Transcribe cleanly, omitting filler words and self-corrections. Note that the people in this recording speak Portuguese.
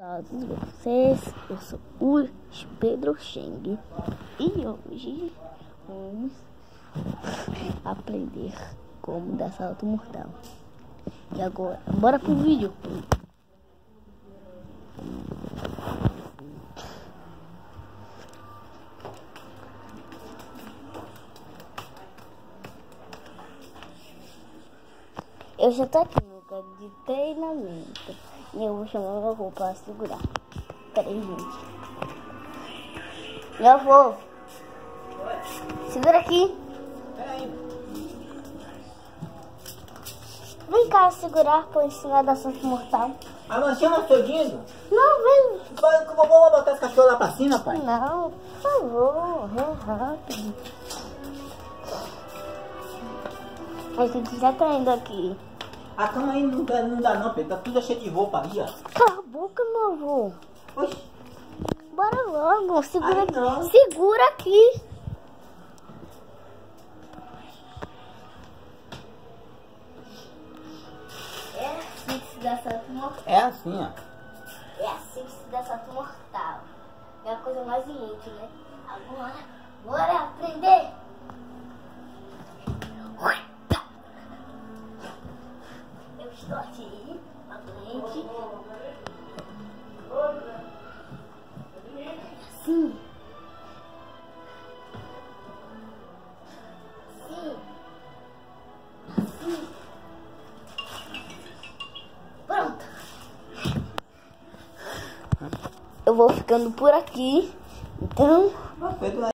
Olá a todos vocês, eu sou o Pedro Cheng e hoje vamos aprender como dar salto mortal. E agora, bora pro vídeo. Eu já tô aqui no lugar de treinamento e eu vou chamar meu avô para segurar. Peraí, gente. Meu avô, segura aqui. Vem cá segurar por ensinar da salto mortal. Ah, mas chama todinho? Não, vem. Eu vou botar esse cachorro lá pra cima, pai. Não, por favor, é rápido. A gente já tá indo aqui. A cama aí não dá não, Pedro. Tá tudo cheio de roupa ali, ó. Cala a boca, meu avô. Oxi. Bora logo, segura Ai, aqui. não. Segura aqui. É assim que se dá salto mortal. É assim, ó. É assim que se dá salto mortal. É a coisa mais inútil, né? Agora, bora aprender. Eu estou aqui, na frente. Assim. Assim. Assim. Pronto. Eu vou ficando por aqui. Então... Pedro,